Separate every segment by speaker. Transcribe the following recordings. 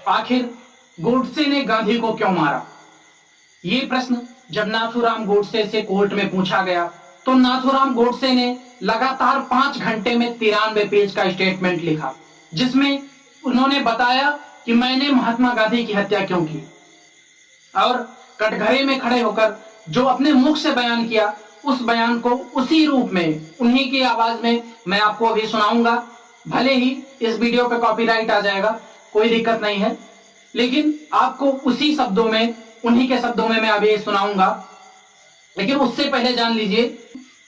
Speaker 1: आखिर गोडसे ने गांधी को क्यों मारा? ये प्रश्न जब नाथूराम गोडसे से कोर्ट में पूछा गया तो नाथूराम गोडसे ने लगातार 5 घंटे में 93 पेज का स्टेटमेंट लिखा, जिसमें उन्होंने बताया कि मैंने महात्मा गांधी की हत्या क्यों की, और कटघरे में खड़े होकर जो अपने मुख से बयान किया उस बयान को उसी रूप में उन्हीं की आवाज में मैं आपको अभी सुनाऊंगा। भले ही इस वीडियो पे कॉपीराइट आ जाएगा, कोई दिक्कत नहीं है, लेकिन आपको उसी शब्दों में, उन्हीं के शब्दों में मैं अभी सुनाऊंगा। लेकिन उससे पहले जान लीजिए,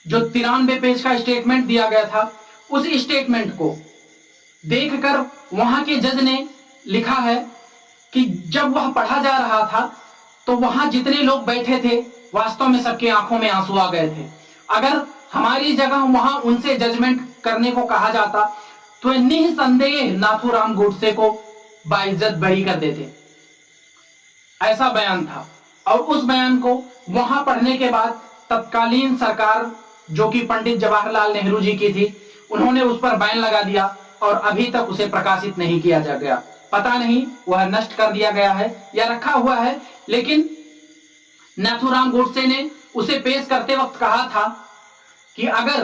Speaker 1: जो 93 पेज का स्टेटमेंट दिया गया था, उस स्टेटमेंट को देखकर वहां के जज ने लिखा है कि जब वह पढ़ा जा रहा था तो वहां जितने लोग बैठे थे वास्तव में सबकी आंखों में आंसू आ गए थे। अगर हमारी जगह वहां उनसे जजमेंट करने को कहा जाता तो निसंदेह नाथूराम गोडसे को बाइज्जत बरी कर देते। ऐसा बयान था, और उस बयान को वहां पढ़ने के बाद तत्कालीन सरकार, जो कि पंडित जवाहरलाल नेहरू जी की थी, उन्होंने उस पर बैन लगा दिया और अभी तक उसे प्रकाशित नहीं किया जा गया। पता नहीं वह नष्ट कर दिया गया है या रखा हुआ है, लेकिन नाथूराम गोडसे ने उसे पेश करते वक्त कहा था कि अगर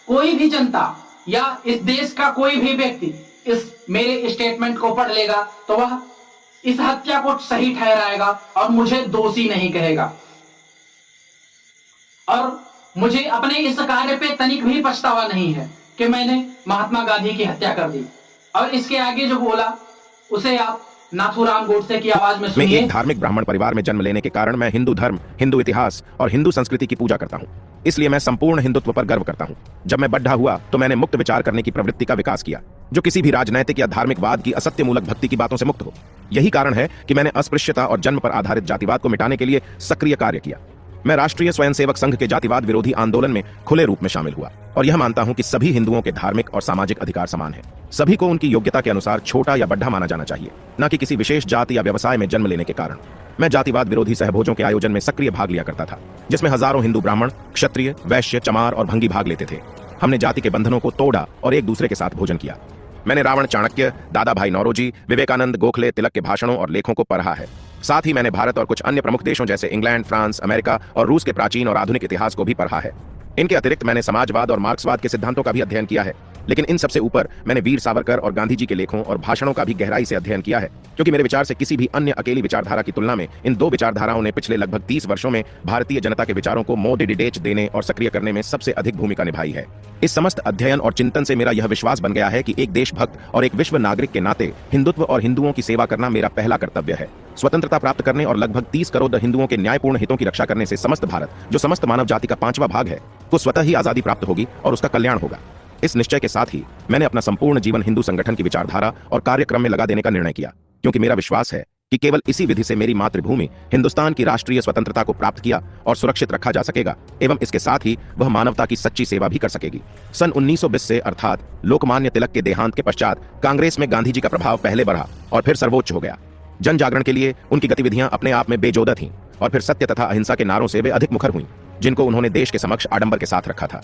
Speaker 1: कोई भी जनता या इस देश का कोई भी व्यक्ति इस मेरे स्टेटमेंट को पढ़ लेगा तो वह इस हत्या को सही ठहराएगा और मुझे दोषी नहीं कहेगा। और मुझे अपने इस कार्य पे तनिक भी पछतावा नहीं है कि मैंने महात्मा गांधी की हत्या कर दी। और इसके आगे जो बोला उसे आप नाथूराम गोडसे की आवाज में सुनिए।
Speaker 2: मैं एक धार्मिक ब्राह्मण परिवार में जन्म लेने के कारण मैं हिंदू धर्म, हिंदू इतिहास और हिंदू संस्कृति की पूजा करता हूँ, इसलिए मैं संपूर्ण हिंदुत्व पर गर्व करता हूँ। जब मैं बड्ढा हुआ तो मैंने मुक्त विचार करने की प्रवृत्ति का विकास किया, जो किसी भी राजनैतिक या धार्मिकवाद की असत्य मूलक भक्ति की बातों से मुक्त हो। यही कारण है कि मैंने अस्पृश्यता और जन्म पर आधारित जातिवाद को मिटाने के लिए सक्रिय कार्य किया। मैं राष्ट्रीय स्वयंसेवक संघ के जातिवाद विरोधी आंदोलन में खुले रूप में शामिल हुआ और यह मानता हूं कि सभी हिंदुओं के धार्मिक और सामाजिक अधिकार समान हैं। सभी को उनकी योग्यता के अनुसार छोटा या बड्ढा माना जाना चाहिए, न कि किसी विशेष जाति या व्यवसाय में जन्म लेने के कारण। मैं जातिवाद विरोधी सहभोजों के आयोजन में सक्रिय भाग लिया करता था, जिसमें हजारों हिंदू ब्राह्मण, क्षत्रिय, वैश्य, चमार और भंगी भाग लेते थे। हमने जाति के बंधनों को तोड़ा और एक दूसरे के साथ भोजन किया। मैंने रावण, चाणक्य, दादा भाई नौरोजी, विवेकानंद, गोखले, तिलक के भाषणों और लेखों को पढ़ा है। साथ ही मैंने भारत और कुछ अन्य प्रमुख देशों जैसे इंग्लैंड, फ्रांस, अमेरिका और रूस के प्राचीन और आधुनिक इतिहास को भी पढ़ा है। इनके अतिरिक्त मैंने समाजवाद और मार्क्सवाद के सिद्धांतों का भी अध्ययन किया है, लेकिन इन सबसे ऊपर मैंने वीर सावरकर और गांधी जी के लेखों और भाषणों का भी गहराई से अध्ययन किया है, क्योंकि मेरे विचार से किसी भी अन्य अकेली विचारधारा की तुलना में इन दो विचारधाराओं ने पिछले लगभग 30 वर्षों में भारतीय जनता के विचारों को मोडिडेच देने और सक्रिय करने में सबसे अधिक भूमिका निभाई है। इस समस्त अध्ययन और चिंतन से मेरा यह विश्वास बन गया है कि एक देशभक्त और एक विश्व नागरिक के नाते हिंदुत्व और हिंदुओं की सेवा करना मेरा पहला कर्तव्य है। स्वतंत्रता प्राप्त करने और लगभग 30 करोड़ हिंदुओं के न्यायपूर्ण हितों की रक्षा करने से समस्त भारत, जो समस्त मानव जाति का 5वां भाग है, को स्वतः ही आजादी प्राप्त होगी और उसका कल्याण होगा। इस निश्चय के साथ ही मैंने अपना संपूर्ण जीवन हिंदू संगठन की विचारधारा और कार्यक्रम में लगा देने का निर्णय किया, क्योंकि मेरा विश्वास है कि केवल इसी विधि से मेरी मातृभूमि हिंदुस्तान की राष्ट्रीय स्वतंत्रता को प्राप्त किया और सुरक्षित रखा जा सकेगा, एवं इसके साथ ही वह मानवता की सच्ची सेवा भी कर सकेगी। सन 1920 से अर्थात लोकमान्य तिलक के देहांत के पश्चात कांग्रेस में गांधी जी का प्रभाव पहले बढ़ा और फिर सर्वोच्च हो गया। जन जागरण के लिए उनकी गतिविधियां अपने आप में बेजोदा थीं और फिर सत्य तथा अहिंसा के नारों से वे अधिक मुखर हुईं, जिनको उन्होंने देश के समक्ष आडंबर के साथ रखा था।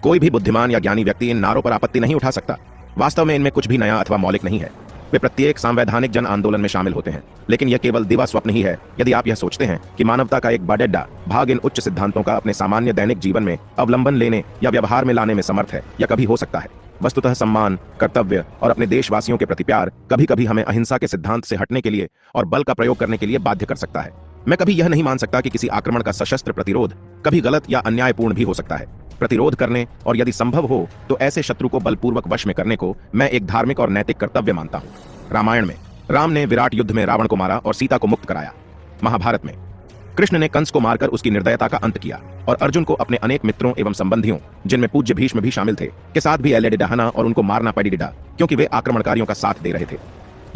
Speaker 2: कोई भी बुद्धिमान या ज्ञानी व्यक्ति इन नारों पर आपत्ति नहीं उठा सकता। वास्तव में इनमें कुछ भी नया अथवा मौलिक नहीं है। वे प्रत्येक संवैधानिक जन आंदोलन में शामिल होते हैं, लेकिन यह केवल दिवा स्वप्न ही है यदि आप यह सोचते हैं कि मानवता का एक बड़ा भाग इन उच्च सिद्धांतों का अपने सामान्य दैनिक जीवन में अवलंबन लेने या व्यवहार में लाने में समर्थ है या कभी हो सकता है। वस्तुतः सम्मान, कर्तव्य और अपने देशवासियों के प्रति प्यार कभी कभी हमें अहिंसा के सिद्धांत से हटने के लिए और बल का प्रयोग करने के लिए बाध्य कर सकता है। मैं कभी यह नहीं मान सकता कि किसी आक्रमण का सशस्त्र प्रतिरोध कभी गलत या अन्यायपूर्ण भी हो सकता है। प्रतिरोध करने और यदि संभव हो तो ऐसे शत्रु को बलपूर्वक वश में करने को मैं एक धार्मिक और नैतिक कर्तव्य मानता हूँ। रामायण में राम ने विराट युद्ध में रावण को मारा और सीता को मुक्त कराया। महाभारत में कृष्ण ने कंस को मारकर उसकी निर्दयता का अंत किया और अर्जुन को अपने अनेक मित्रों एवं संबंधियों, जिनमें पूज्य भीष्म भी शामिल थे, के साथ भी एलेडिडहना और उनको मारना पड़ी डिडा, क्योंकि वे आक्रमणकारियों का साथ दे रहे थे।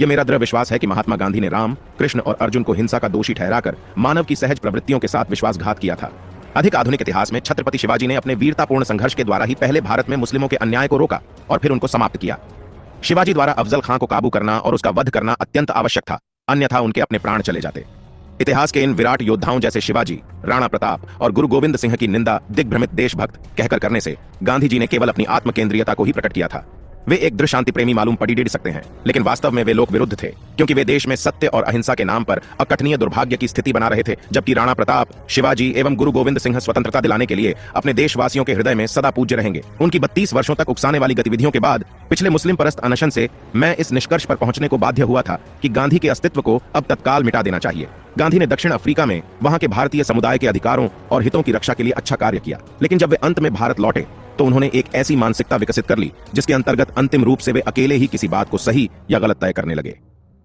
Speaker 2: यह मेरा दृढ़ विश्वास है कि महात्मा गांधी ने राम, कृष्ण और अर्जुन को हिंसा का दोषी ठहराकर मानव की सहज प्रवृत्तियों के साथ विश्वासघात किया था। अधिक आधुनिक इतिहास में छत्रपति शिवाजी ने अपने वीरतापूर्ण संघर्ष के द्वारा ही पहले भारत में मुस्लिमों के अन्याय को रोका और फिर उनको समाप्त किया। शिवाजी द्वारा अफजल खां को काबू करना और उसका वध करना अत्यंत आवश्यक था, अन्यथा उनके अपने प्राण चले जाते। इतिहास के इन विराट योद्धाओं जैसे शिवाजी, राणा प्रताप और गुरु गोविंद सिंह की निंदा दिग्भ्रमित देशभक्त कहकर करने से गांधी जी ने केवल अपनी आत्मकेंद्रियता को ही प्रकट किया था। वे एक दृढ़ शांति प्रेमी मालूम पड़ी सकते हैं, लेकिन वास्तव में वे लोक विरुद्ध थे, क्योंकि वे देश में सत्य और अहिंसा के नाम पर अकथनीय दुर्भाग्य की स्थिति बना रहे थे, जबकि राणा प्रताप, शिवाजी एवं गुरु गोविंद सिंह स्वतंत्रता दिलाने के लिए अपने देशवासियों के हृदय में सदा पूज्य रहेंगे। उनकी 32 वर्षों तक उकसाने वाली गतिविधियों के बाद पिछले मुस्लिम परस्त अनशन से मैं इस निष्कर्ष पर पहुंचने को बाध्य हुआ था कि गांधी के अस्तित्व को अब तत्काल मिटा देना चाहिए। गांधी ने दक्षिण अफ्रीका में वहां के भारतीय समुदाय के अधिकारों और हितों की रक्षा के लिए अच्छा कार्य किया, लेकिन जब वे अंत में भारत लौटे तो उन्होंने एक ऐसी मानसिकता विकसित कर ली जिसके अंतर्गत अंतिम रूप से वे अकेले ही किसी बात को सही या गलत तय करने लगे।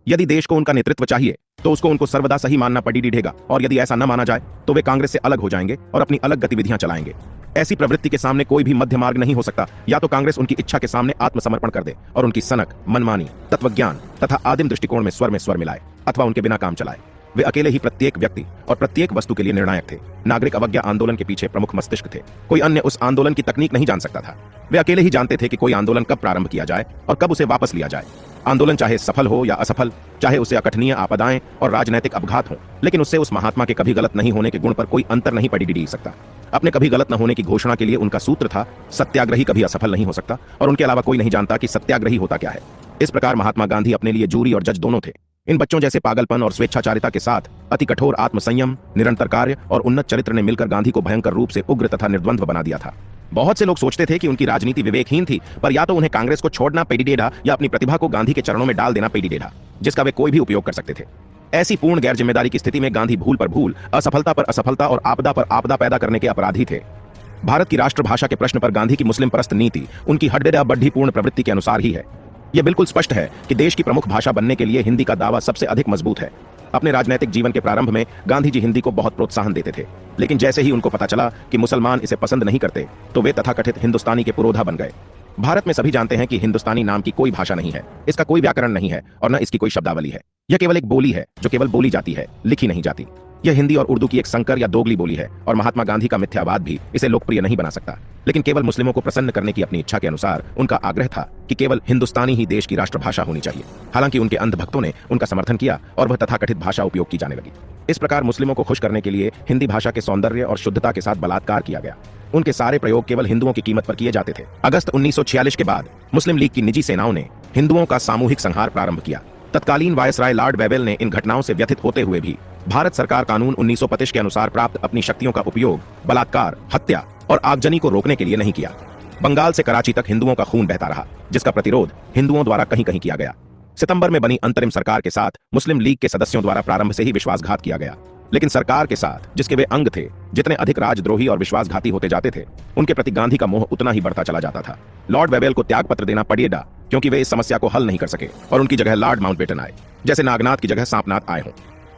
Speaker 2: यदि देश को उनका नेतृत्व चाहिए तो उसको उनको सर्वदा सही मानना पड़ेगा, और यदि ऐसा न माना जाए तो वे कांग्रेस से अलग हो जाएंगे और अपनी अलग गतिविधियां चलाएंगे। ऐसी प्रवृत्ति के सामने कोई भी मध्य मार्ग नहीं हो सकता। या तो कांग्रेस उनकी इच्छा के सामने आत्मसमर्पण कर दे और उनकी सनक, मनमानी, तत्वज्ञान तथा आदिम दृष्टिकोण में स्वर मिलाए, अथवा उनके बिना काम चलाए। वे अकेले ही प्रत्येक व्यक्ति और प्रत्येक वस्तु के लिए निर्णायक थे। नागरिक अवज्ञा आंदोलन के पीछे प्रमुख मस्तिष्क थे। कोई अन्य उस आंदोलन की तकनीक नहीं जान सकता था। वे अकेले ही जानते थे कि कोई आंदोलन कब प्रारंभ किया जाए और कब उसे वापस लिया जाए। आंदोलन चाहे सफल हो या असफल, चाहे उसे अकथनीय आपदाएं और राजनैतिक अपघात हों, लेकिन उससे उस महात्मा के कभी गलत नहीं होने के गुण पर कोई अंतर नहीं पड़ी सकता। अपने कभी गलत न होने की घोषणा के लिए उनका सूत्र था, सत्याग्रही कभी असफल नहीं हो सकता, और उनके अलावा कोई नहीं जानता कि सत्याग्रही होता क्या है। इस प्रकार महात्मा गांधी अपने लिए जूरी और जज दोनों थे। इन बच्चों जैसे पागलपन और स्वेच्छाचारिता के साथ अति कठोर आत्मसंयम, निरंतर कार्य और उन्नत चरित्र ने मिलकर गांधी को भयंकर रूप से उग्र तथा निर्द्वंद्व बना दिया था। बहुत से लोग सोचते थे कि उनकी राजनीति विवेकहीन थी, पर या तो उन्हें कांग्रेस को छोड़ना पड़ेगा या अपनी प्रतिभा को गांधी के चरणों में डाल देना पड़ेगा, जिसका वे कोई भी उपयोग कर सकते थे। ऐसी पूर्ण गैर जिम्मेदारी की स्थिति में गांधी भूल पर भूल, असफलता पर असफलता और आपदा पर आपदा पैदा करने के अपराधी थे। भारत की राष्ट्रभाषा के प्रश्न पर गांधी की मुस्लिम परस्त नीति उनकी हड्डेदा बड्ढी पूर्ण प्रवृत्ति के अनुसार ही है। यह बिल्कुल स्पष्ट है कि देश की प्रमुख भाषा बनने के लिए हिंदी का दावा सबसे अधिक मजबूत है। अपने राजनीतिक जीवन के प्रारंभ में गांधी जी हिंदी को बहुत प्रोत्साहन देते थे, लेकिन जैसे ही उनको पता चला कि मुसलमान इसे पसंद नहीं करते तो वे तथाकथित हिंदुस्तानी के पुरोधा बन गए। भारत में सभी जानते हैं कि हिंदुस्तानी नाम की कोई भाषा नहीं है, इसका कोई व्याकरण नहीं है और न इसकी कोई शब्दावली है। यह केवल एक बोली है जो केवल बोली जाती है, लिखी नहीं जाती। यह हिंदी और उर्दू की एक संकर या दोगली बोली है और महात्मा गांधी का मिथ्यावाद भी इसे लोकप्रिय नहीं बना सकता। लेकिन केवल मुस्लिमों को प्रसन्न करने की अपनी इच्छा के अनुसार उनका आग्रह था कि केवल हिंदुस्तानी ही देश की राष्ट्रभाषा होनी चाहिए। हालांकि उनके अंधभक्तों ने उनका समर्थन किया और वह तथाकथित भाषा उपयोग की जाने लगी। इस प्रकार मुस्लिमों को खुश करने के लिए हिंदी भाषा के सौंदर्य और शुद्धता के साथ बलात्कार किया गया। उनके सारे प्रयोग केवल हिंदुओं की कीमत पर किए जाते थे। अगस्त 1946 के बाद मुस्लिम लीग की निजी सेनाओं ने हिंदुओं का सामूहिक संहार प्रारंभ किया। तत्कालीन वायसराय लॉर्ड वेवेल ने इन घटनाओं से व्यथित होते हुए भी भारत सरकार कानून 1925 के अनुसार प्राप्त अपनी शक्तियों का उपयोग बलात्कार, हत्या और आगजनी को रोकने के लिए नहीं किया। बंगाल से कराची तक हिंदुओं का खून बहता रहा, जिसका प्रतिरोध हिंदुओं द्वारा कहीं कहीं किया गया। सितंबर में बनी अंतरिम सरकार के साथ मुस्लिम लीग के सदस्यों द्वारा प्रारंभ से ही विश्वासघात किया गया, लेकिन सरकार के साथ जिसके वे अंग थे, जितने अधिक राजद्रोही और विश्वासघाती होते जाते थे, उनके प्रति गांधी का मोह उतना ही बढ़ता चला जाता था। लॉर्ड वेवेल को त्यागपत्र देना पड़ेगा क्योंकि वे इस समस्या को हल नहीं कर सके और उनकी जगह लॉर्ड माउंटबेटन आए, जैसे नागनाथ की जगह सांपनाथ आए हों।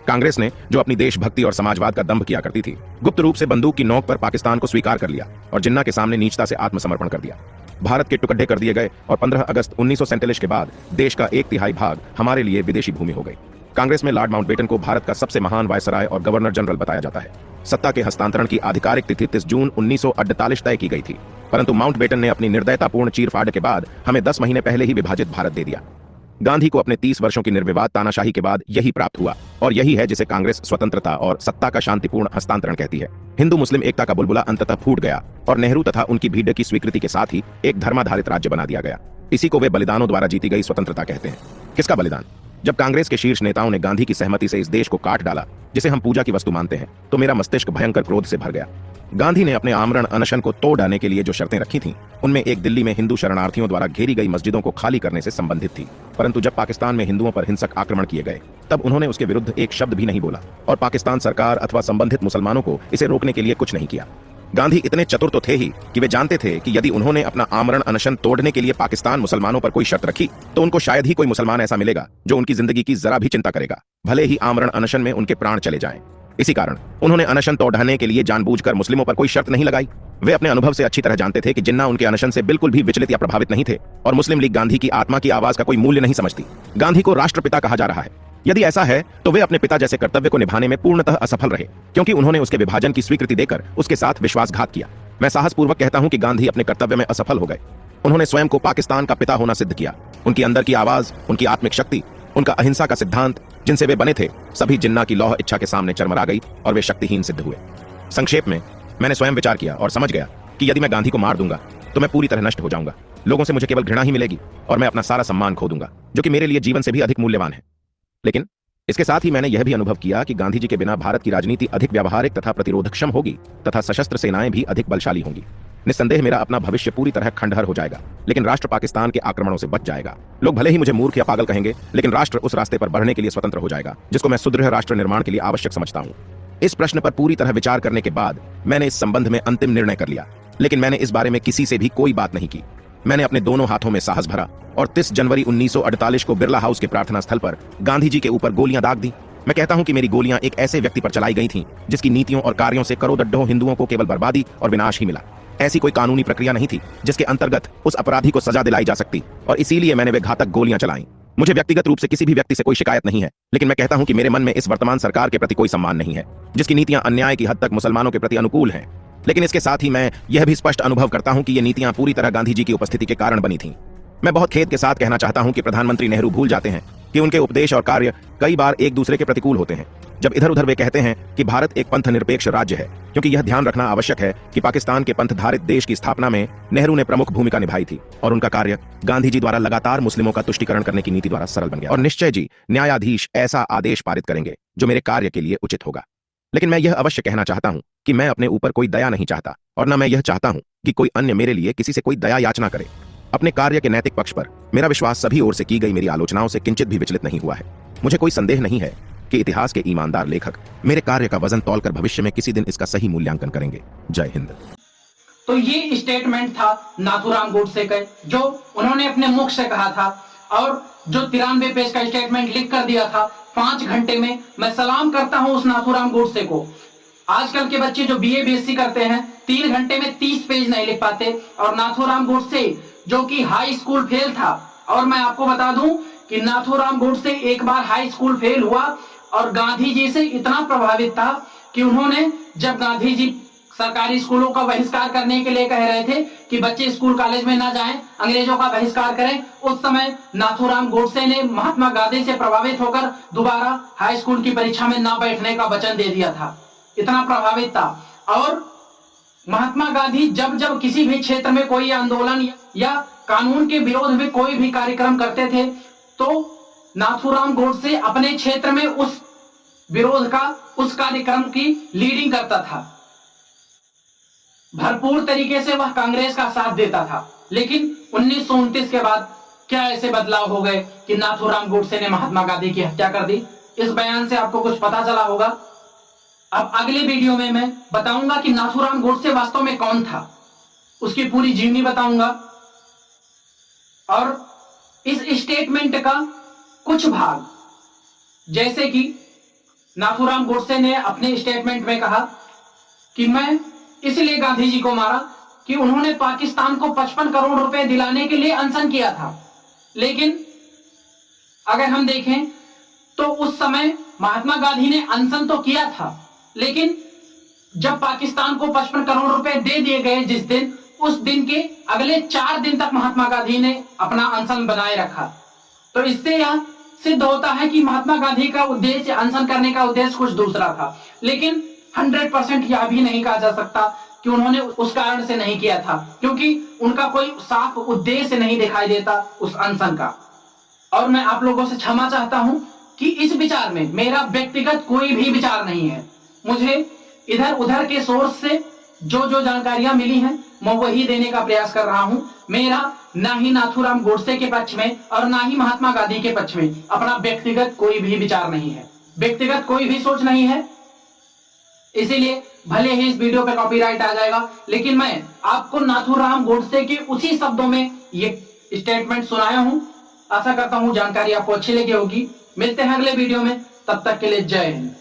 Speaker 2: कांग्रेस ने, जो अपनी देशभक्ति और समाजवाद का दंभ किया करती थी, गुप्त रूप से बंदूक की नोक पर पाकिस्तान को स्वीकार कर लिया और जिन्ना के सामने नीचता से आत्मसमर्पण कर दिया। भारत के टुकड़े कर दिए गए और 15 अगस्त 1947 के बाद देश का 1/3 भाग हमारे लिए विदेशी भूमि हो गई। कांग्रेस में लॉर्ड माउंटबेटन को भारत का सबसे महान वायसराय और गवर्नर जनरल बताया जाता है। सत्ता के हस्तांतरण की आधिकारिक तिथि 30 जून 1948 तय की गई थी, परंतु माउंटबेटन ने अपनी निर्दयतापूर्ण चीरफाड़ के बाद हमें 10 महीने पहले ही विभाजित भारत दे दिया। गांधी को अपने 30 वर्षों की निर्विवाद तानाशाही के बाद यही प्राप्त हुआ और यही है जिसे कांग्रेस स्वतंत्रता और सत्ता का शांतिपूर्ण हस्तांतरण कहती है। हिंदू मुस्लिम एकता का बुलबुला अंततः फूट गया और नेहरू तथा उनकी भीड़ की स्वीकृति के साथ ही एक धर्माधारित राज्य बना दिया गया। इसी को वे बलिदानों द्वारा जीती गई स्वतंत्रता कहते हैं। किसका बलिदान? जब कांग्रेस के शीर्ष नेताओं ने गांधी की सहमति से इस देश को काट डाला, जिसे हम पूजा की वस्तु मानते हैं, तो मेरा मस्तिष्क भयंकर क्रोध से भर गया। गांधी ने अपने आमरण अनशन को तोड़ डालने के लिए जो शर्तें रखी थीं, उनमें एक दिल्ली में हिंदू शरणार्थियों द्वारा घेरी गई मस्जिदों को खाली करने से संबंधित थी। परंतु जब पाकिस्तान में हिंदुओं पर हिंसक आक्रमण किए गए, तब उन्होंने उसके विरुद्ध एक शब्द भी नहीं बोला और पाकिस्तान सरकार अथवा संबंधित मुसलमानों को इसे रोकने के लिए कुछ नहीं किया। गांधी इतने चतुर तो थे ही कि वे जानते थे कि यदि उन्होंने अपना आमरण अनशन तोड़ने के लिए पाकिस्तान मुसलमानों पर कोई शर्त रखी, तो उनको शायद ही कोई मुसलमान ऐसा मिलेगा जो उनकी जिंदगी की जरा भी चिंता करेगा, भले ही आमरण अनशन में उनके प्राण चले जाएं। इसी कारण उन्होंने अनशन तोड़ने के लिए जानबूझकर मुस्लिमों पर कोई शर्त नहीं लगाई। वे अपने अनुभव से अच्छी तरह जानते थे कि जिन्ना उनके अनशन से बिल्कुल भी विचलित या प्रभावित नहीं थे और मुस्लिम लीग गांधी की आत्मा की आवाज का कोई मूल्य नहीं समझती। गांधी को राष्ट्रपिता कहा जा रहा है। यदि ऐसा है तो वे अपने पिता जैसे कर्तव्य को निभाने में पूर्णतः असफल रहे, क्योंकि उन्होंने उसके विभाजन की स्वीकृति देकर उसके साथ विश्वासघात किया। मैं साहसपूर्वक कहता हूं कि गांधी अपने कर्तव्य में असफल हो गए। उन्होंने स्वयं को पाकिस्तान का पिता होना सिद्ध किया। उनकी अंदर की आवाज, उनकी आत्मिक शक्ति, उनका अहिंसा का सिद्धांत, जिनसे वे बने थे, सभी जिन्ना की लौह इच्छा के सामने चरमरा गई और वे शक्तिहीन सिद्ध हुए। संक्षेप में, मैंने स्वयं विचार किया और समझ गया कि यदि मैं गांधी को मार दूंगा तो मैं पूरी तरह नष्ट हो जाऊंगा। लोगों से मुझे केवल घृणा ही मिलेगी और मैं अपना सारा सम्मान खो दूंगा, जो कि मेरे लिए जीवन से भी अधिक मूल्यवान है। लेकिन इसके साथ ही मैंने यह भी अनुभव किया कि गांधी जी के बिना भारत की राजनीति अधिक व्यावहारिक तथा प्रतिरोधक्षम होगी तथा सशस्त्र सेनाएं भी अधिक बलशाली होंगी। निस्संदेह मेरा अपना भविष्य पूरी तरह खंडहर हो जाएगा, लेकिन राष्ट्र पाकिस्तान के आक्रमणों से बच जाएगा। लोग भले ही मुझे मूर्ख या पागल कहेंगे, लेकिन राष्ट्र उस रास्ते पर बढ़ने के लिए स्वतंत्र हो जाएगा जिसको मैं सुदृढ़ राष्ट्र निर्माण के लिए आवश्यक समझता हूं। इस प्रश्न पर पूरी तरह विचार करने के बाद मैंने इस संबंध में अंतिम निर्णय कर लिया, लेकिन मैंने इस बारे में किसी से भी कोई बात नहीं की। मैंने अपने दोनों हाथों में साहस भरा और 30 जनवरी 1948 को बिरला हाउस के प्रार्थना स्थल पर गांधी जी के ऊपर गोलियां दाग दी। मैं कहता हूं कि मेरी गोलियां एक ऐसे व्यक्ति पर चलाई गई थीं जिसकी नीतियों और कार्यों से करोड़ों हिंदुओं को केवल बर्बादी और विनाश ही मिला। ऐसी कोई कानूनी प्रक्रिया नहीं थी जिसके अंतर्गत उस अपराधी को सजा दिलाई जा सकती, और इसीलिए मैंने वे घातक गोलियां चलाई। मुझे व्यक्तिगत रूप से किसी भी व्यक्ति से कोई शिकायत नहीं है, लेकिन मैं कहता हूं कि मेरे मन में इस वर्तमान सरकार के प्रति कोई सम्मान नहीं है, जिसकी नीतियां अन्याय की हद तक मुसलमानों के प्रति अनुकूल हैं। लेकिन इसके साथ ही मैं यह भी स्पष्ट अनुभव करता हूं कि ये नीतियां पूरी तरह गांधी जी की उपस्थिति के कारण बनी थीं। मैं बहुत खेद के साथ कहना चाहता हूं कि प्रधानमंत्री नेहरू भूल जाते हैं कि उनके उपदेश और कार्य कई बार एक दूसरे के प्रतिकूल होते हैं। जब इधर उधर वे कहते हैं कि भारत एक पंथ निरपेक्ष राज्य है, क्योंकि यह ध्यान रखना आवश्यक है कि पाकिस्तान के पंथधारित देश की स्थापना में नेहरू ने प्रमुख भूमिका निभाई थी और उनका कार्य गांधी जी द्वारा लगातार मुस्लिमों का तुष्टीकरण करने की नीति द्वारा सरल बन गया। और निश्चय जी न्यायाधीश ऐसा आदेश पारित करेंगे जो मेरे कार्य के लिए उचित होगा। लेकिन मैं यह अवश्य कहना चाहता हूं कि मैं अपने ऊपर कोई दया नहीं चाहता, और न मैं यह चाहता हूं कि कोई अन्य मेरे लिए किसी से कोई दया याचना करे। अपने कार्य के नैतिक पक्ष पर मेरा विश्वास सभी ओर से की गई मेरी आलोचनाओं से किंचित भी विचलित नहीं हुआ है। मुझे कोई संदेह नहीं है कि इतिहास के ईमानदार लेखक मेरे कार्य का वजन तौलकर भविष्य में किसी दिन इसका सही मूल्यांकन करेंगे। जय हिंद।
Speaker 1: तो ये स्टेटमेंट था नाथूराम गोडसे का, जो उन्होंने अपने मुख से कहा था, और जो 93 पेज का स्टेटमेंट लिख कर दिया था 5 घंटे में। मैं सलाम करता हूं उस नाथूराम गोडसे को। आजकल के बच्चे जो बीए बीएससी करते हैं 3 घंटे में 30 पेज नहीं लिख पाते, और नाथूराम गोडसे जो कि हाई स्कूल फेल था। और मैं आपको बता दूं कि नाथूराम गोडसे एक बार हाई स्कूल फेल हुआ और गांधी जी से इतना प्रभावित था कि उन्होंने, जब गांधी जी सरकारी स्कूलों का बहिष्कार करने के लिए कह रहे थे कि बच्चे स्कूल कॉलेज में ना जाएं, अंग्रेजों का बहिष्कार करें, उस समय नाथूराम गोडसे ने महात्मा गांधी से प्रभावित होकर दोबारा हाई स्कूल की परीक्षा में ना बैठने का वचन दे दिया था। इतना प्रभावित था। और महात्मा गांधी जब जब किसी भी क्षेत्र में कोई आंदोलन या कानून के विरोध में कोई भी कार्यक्रम करते थे, तो नाथूराम गोडसे अपने क्षेत्र में उस विरोध का, उस कार्यक्रम की लीडिंग करता था। भरपूर तरीके से वह कांग्रेस का साथ देता था। लेकिन 1929 के बाद क्या ऐसे बदलाव हो गए कि नाथूराम गोडसे ने महात्मा गांधी की हत्या कर दी? इस बयान से आपको कुछ पता चला होगा। अब अगले वीडियो में मैं बताऊंगा कि नाथूराम गोडसे वास्तव में कौन था, उसकी पूरी जीवनी बताऊंगा, और इस स्टेटमेंट का कुछ भाग, जैसे कि नाथूराम गोडसे ने अपने स्टेटमेंट में कहा कि मैं इसलिए गांधी जी को मारा कि उन्होंने पाकिस्तान को 55 करोड़ रुपए दिलाने के लिए अनशन किया था। लेकिन अगर हम देखें तो उस समय महात्मा गांधी ने अनशन तो किया था, लेकिन जब पाकिस्तान को 55 करोड़ रुपए दे दिए गए जिस दिन, उस दिन के अगले 4 दिन तक महात्मा गांधी ने अपना अनशन बनाए रखा। तो इससे यह सिद्ध होता है कि महात्मा गांधी का उद्देश्य, अनशन करने का उद्देश्य कुछ दूसरा था। लेकिन 100% यह भी नहीं कहा जा सकता कि उन्होंने उस कारण से नहीं किया था, क्योंकि उनका कोई साफ उद्देश्य नहीं दिखाई देता उस अनशन का। और मैं आप लोगों से क्षमा चाहता हूं कि इस विचार में मेरा व्यक्तिगत कोई भी विचार नहीं है। मुझे इधर उधर के सोर्स से जो जानकारियां मिली हैं मैं वही देने का प्रयास कर रहा हूं। मेरा ना ही नाथूराम गोडसे के पक्ष में और ना ही महात्मा गांधी के पक्ष में अपना व्यक्तिगत कोई भी विचार नहीं है, व्यक्तिगत कोई भी सोच नहीं है। इसीलिए भले ही इस वीडियो पे कॉपीराइट आ जाएगा, लेकिन मैं आपको नाथूराम गोडसे के उसी शब्दों में ये स्टेटमेंट सुनाया हूं। आशा करता हूं जानकारी आपको अच्छी लगी होगी। मिलते हैं अगले वीडियो में, तब तक के लिए जय हिंद।